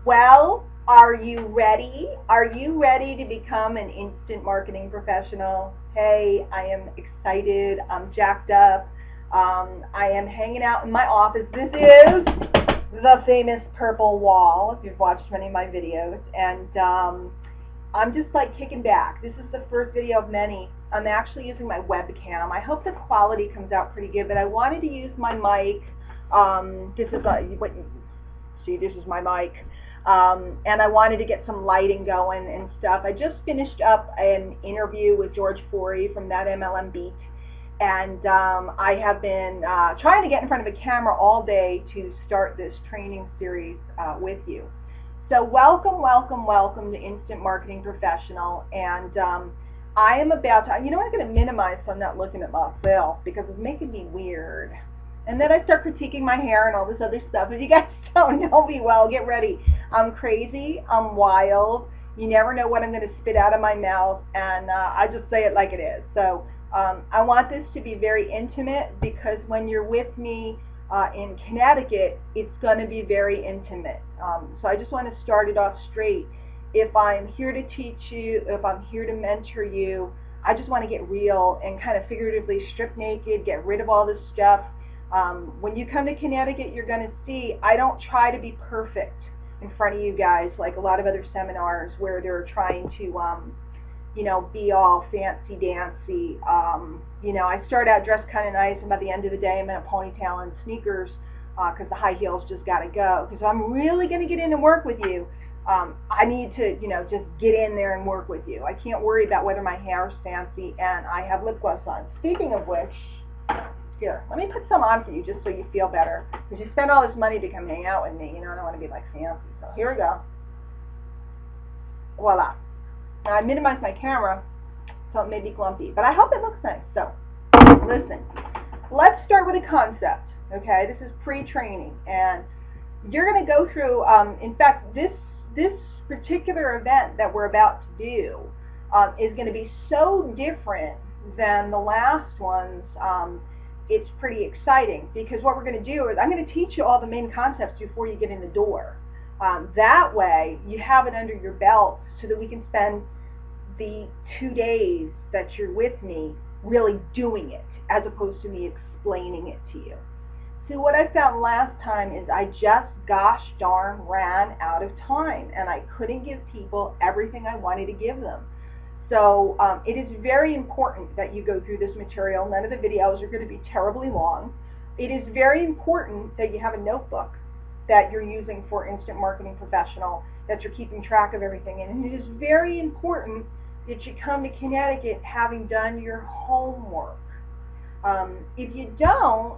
Well, are you ready? Are you ready to become an instant marketing professional? Hey, I am excited. I'm jacked up. I am hanging out in my office. This is the famous purple wall, if you've watched many of my videos. And I'm just like kicking back. This is the first video of many. I'm actually using my webcam. I hope the quality comes out pretty good, but I wanted to use my mic. This is what you see. This is my mic. And I wanted to get some lighting going and stuff. I just finished up an interview with George Forey from That MLM Beat, and I have been trying to get in front of a camera all day to start this training series with you. So welcome, welcome, welcome to Instant Marketing Professional, and I am about to, you know, I'm going to minimize so I'm not looking at myself because it's making me weird. And then I start critiquing my hair and all this other stuff. If you guys don't know me well, get ready. I'm crazy. I'm wild. You never know what I'm going to spit out of my mouth, and I just say it like it is. So I want this to be very intimate because when you're with me in Connecticut, it's going to be very intimate. So I just want to start it off straight. If I'm here to teach you, if I'm here to mentor you, I just want to get real and kind of figuratively strip naked, get rid of all this stuff. When you come to Connecticut, you're going to see I don't try to be perfect in front of you guys like a lot of other seminars where they're trying to, you know, be all fancy-dancy. You know, I start out dressed kind of nice, and by the end of the day, I'm in a ponytail and sneakers because the high heels just got to go. Because if I'm really going to get in and work with you, I need to, you know, just get in there and work with you. I can't worry about whether my hair is fancy and I have lip gloss on. Speaking of which, here, let me put some on for you just so you feel better. Because you spend all this money to come hang out with me, you know, I don't want to be like fancy. So here we go. Voila. Now I minimized my camera so it may be glumpy, but I hope it looks nice. So, listen, let's start with a concept, okay? This is pre-training, and you're going to go through, in fact, this particular event that we're about to do is going to be so different than the last ones. It's pretty exciting because what we're going to do is I'm going to teach you all the main concepts before you get in the door. That way you have it under your belt so that we can spend the 2 days that you're with me really doing it as opposed to me explaining it to you. See, what I found last time is I just gosh darn ran out of time and I couldn't give people everything I wanted to give them. So it is very important that you go through this material. None of the videos are going to be terribly long. It is very important that you have a notebook that you're using for Instant Marketing Professional, that you're keeping track of everything. And it is very important that you come to Connecticut having done your homework. If you don't,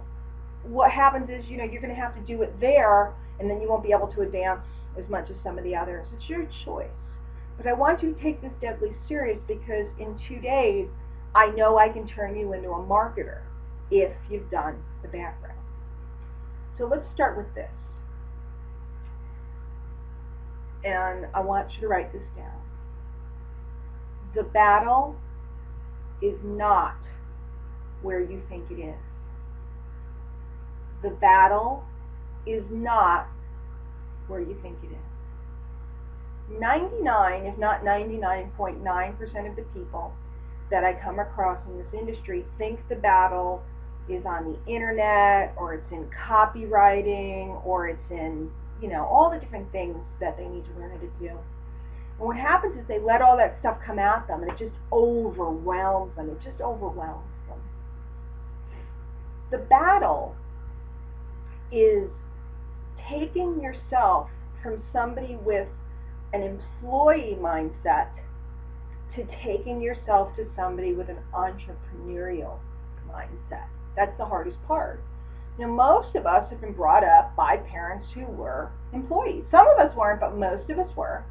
what happens is, you know, you're going to have to do it there, and then you won't be able to advance as much as some of the others. It's your choice. But I want you to take this deadly serious because in 2 days, I know I can turn you into a marketer if you've done the background. So let's start with this. And I want you to write this down. The battle is not where you think it is. The battle is not where you think it is. 99, if not 99.9% of the people that I come across in this industry think the battle is on the internet, or it's in copywriting, or it's in, you know, all the different things that they need to learn how to do. And what happens is they let all that stuff come at them, and it just overwhelms them. It just overwhelms them. The battle is taking yourself from somebody with an employee mindset to taking yourself to somebody with an entrepreneurial mindset. That's the hardest part. Now, most of us have been brought up by parents who were employees. Some of us weren't, but most of us were.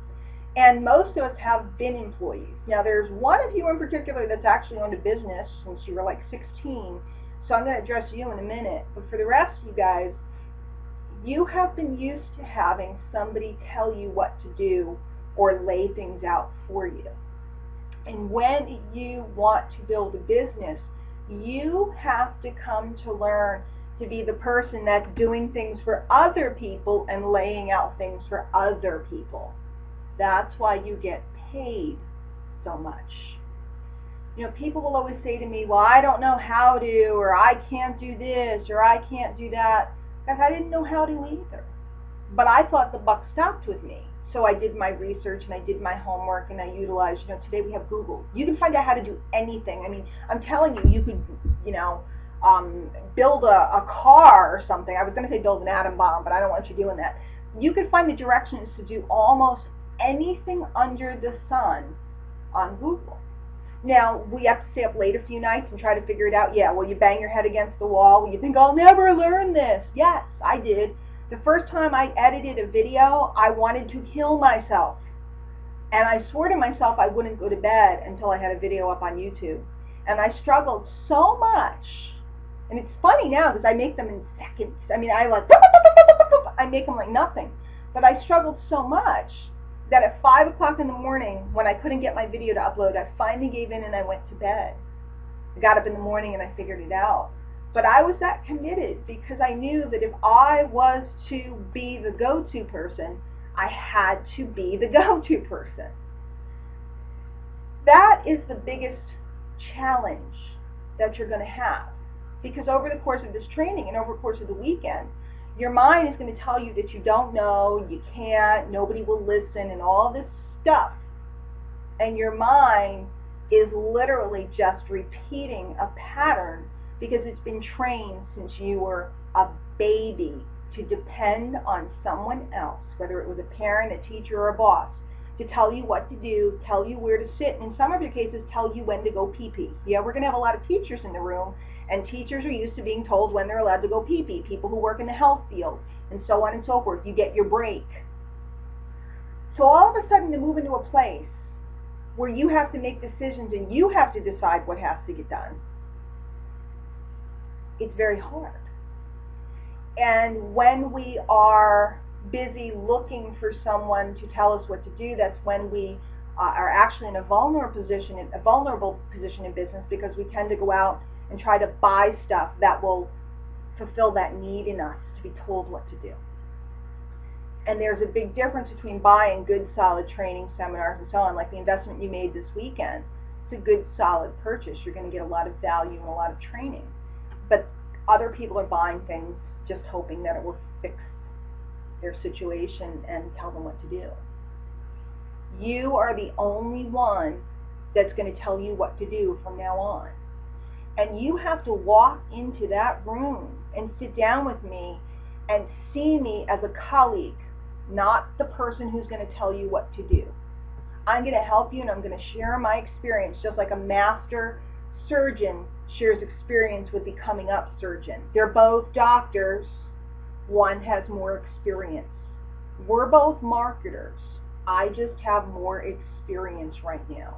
And most of us have been employees. Now, there's one of you in particular that's actually owned a business since you were like 16, so I'm going to address you in a minute. But for the rest of you guys, you have been used to having somebody tell you what to do or lay things out for you. And when you want to build a business, you have to come to learn to be the person that's doing things for other people and laying out things for other people. That's why you get paid so much. You know, people will always say to me, well, I don't know how to, or I can't do this, or I can't do that. Because I didn't know how to either. But I thought the buck stopped with me. So I did my research and I did my homework and I utilized, you know, today we have Google. You can find out how to do anything. I mean, I'm telling you, you could, you know, build a car or something. I was going to say build an atom bomb, but I don't want you doing that. You could find the directions to do almost anything under the sun on Google. Now, we have to stay up late a few nights and try to figure it out. Yeah, will you bang your head against the wall? Will you think, I'll never learn this? Yes, I did. The first time I edited a video, I wanted to kill myself. And I swore to myself I wouldn't go to bed until I had a video up on YouTube. And I struggled so much. And it's funny now because I make them in seconds. I mean, I make them like nothing. But I struggled so much that at 5 o'clock in the morning, when I couldn't get my video to upload, I finally gave in and I went to bed. I got up in the morning and I figured it out. But I was that committed because I knew that if I was to be the go-to person, I had to be the go-to person. That is the biggest challenge that you're going to have. Because over the course of this training and over the course of the weekend, your mind is going to tell you that you don't know, you can't, nobody will listen, and all this stuff. And your mind is literally just repeating a pattern because it's been trained since you were a baby to depend on someone else, whether it was a parent, a teacher, or a boss, to tell you what to do, tell you where to sit, and in some of your cases, tell you when to go pee-pee. Yeah, we're going to have a lot of teachers in the room, and teachers are used to being told when they're allowed to go pee-pee. People who work in the health field, and so on and so forth. You get your break. So all of a sudden to move into a place where you have to make decisions and you have to decide what has to get done, it's very hard. And when we are busy looking for someone to tell us what to do, that's when we are actually in a vulnerable position in business, because we tend to go out and try to buy stuff that will fulfill that need in us to be told what to do. And there's a big difference between buying good, solid training seminars and so on, like the investment you made this weekend. It's a good, solid purchase. You're going to get a lot of value and a lot of training. But other people are buying things just hoping that it will fix their situation and tell them what to do. You are the only one that's going to tell you what to do from now on. And you have to walk into that room and sit down with me and see me as a colleague, not the person who's going to tell you what to do. I'm going to help you and I'm going to share my experience, just like a master surgeon shares experience with the coming up surgeon. They're both doctors. One has more experience. We're both marketers. I just have more experience right now.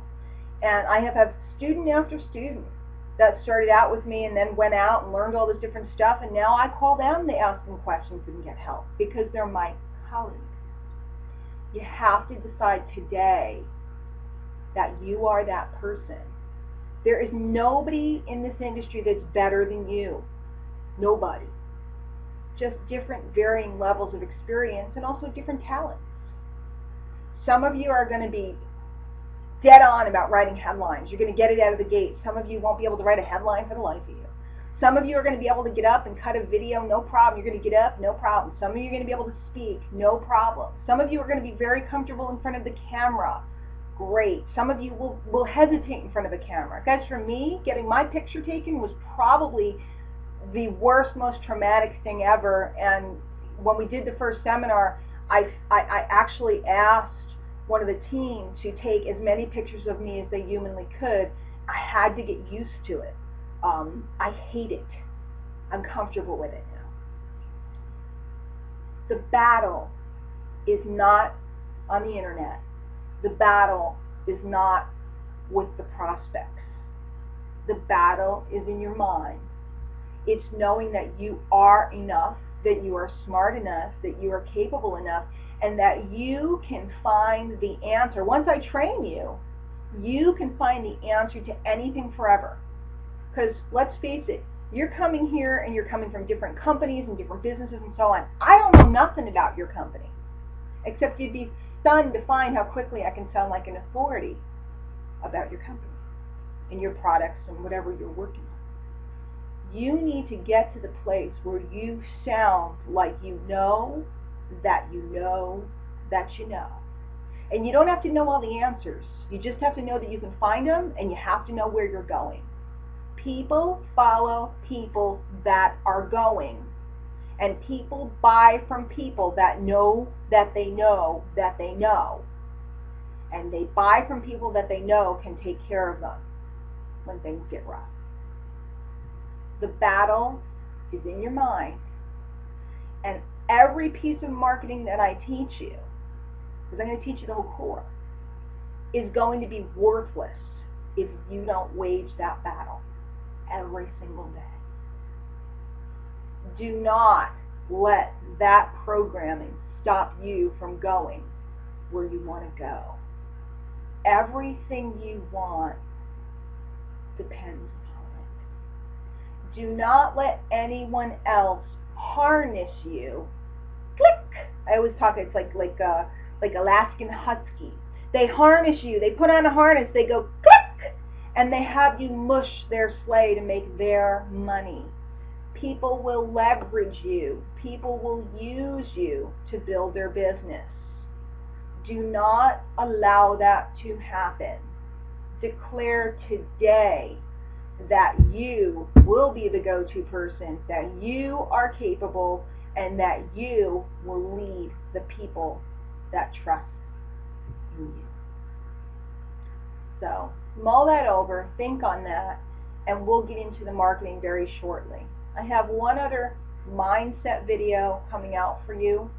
And I have had student after student that started out with me and then went out and learned all this different stuff, and now I call them to ask them questions and get help because they're my colleagues. You have to decide today that you are that person. There is nobody in this industry that's better than you. Nobody. Just different varying levels of experience and also different talents. Some of you are going to be dead on about writing headlines. You're going to get it out of the gate. Some of you won't be able to write a headline for the life of you. Some of you are going to be able to get up and cut a video, no problem. You're going to get up, no problem. Some of you are going to be able to speak, no problem. Some of you are going to be very comfortable in front of the camera. Great. Some of you will hesitate in front of a camera. Guys, for me, getting my picture taken was probably the worst, most traumatic thing ever. And when we did the first seminar, I actually asked one of the team to take as many pictures of me as they humanly could. I had to get used to it. I hate it. I'm comfortable with it now. The battle is not on the internet. The battle is not with the prospects. The battle is in your mind. It's knowing that you are enough, that you are smart enough, that you are capable enough, and that you can find the answer. Once I train you, you can find the answer to anything forever. Because let's face it, You're coming here and you're coming from different companies and different businesses and so on. I don't know nothing about your company, except you'd be stunned to find how quickly I can sound like an authority about your company and your products and whatever you're working on. You need to get to the place where you sound like you know that you know that you know. And you don't have to know all the answers. You just have to know that you can find them, and you have to know where you're going. People follow people that are going. And people buy from people that know that they know that they know. And they buy from people that they know can take care of them when things get rough. The battle is in your mind. And every piece of marketing that I teach you, because I'm going to teach you the whole core, is going to be worthless if you don't wage that battle every single day. Do not let that programming stop you from going where you want to go. Everything you want depends upon it. Do not let anyone else harness you. Click! I always talk, it's like Alaskan Huskies. They harness you. They put on a harness. They go click, and they have you mush their sleigh to make their money. People will leverage you. People will use you to build their business. Do not allow that to happen. Declare today that you will be the go-to person, that you are capable, and that you will lead the people that trust in you. So mull that over, think on that, and we'll get into the marketing very shortly. I have one other mindset video coming out for you,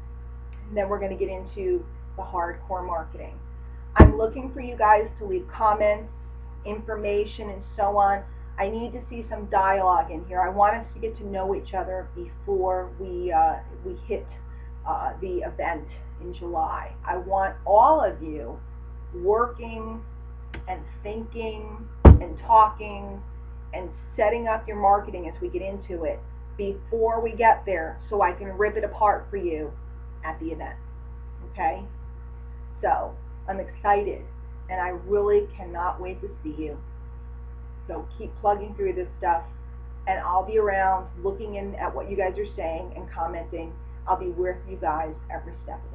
and then we're going to get into the hardcore marketing. I'm looking for you guys to leave comments, information, and so on. I need to see some dialogue in here. I want us to get to know each other before we hit the event in July. I want all of you working and thinking and talking and setting up your marketing as we get into it before we get there, so I can rip it apart for you at the event. Okay? So I'm excited, and I really cannot wait to see you. So keep plugging through this stuff, and I'll be around looking in at what you guys are saying and commenting. I'll be with you guys every step of the way.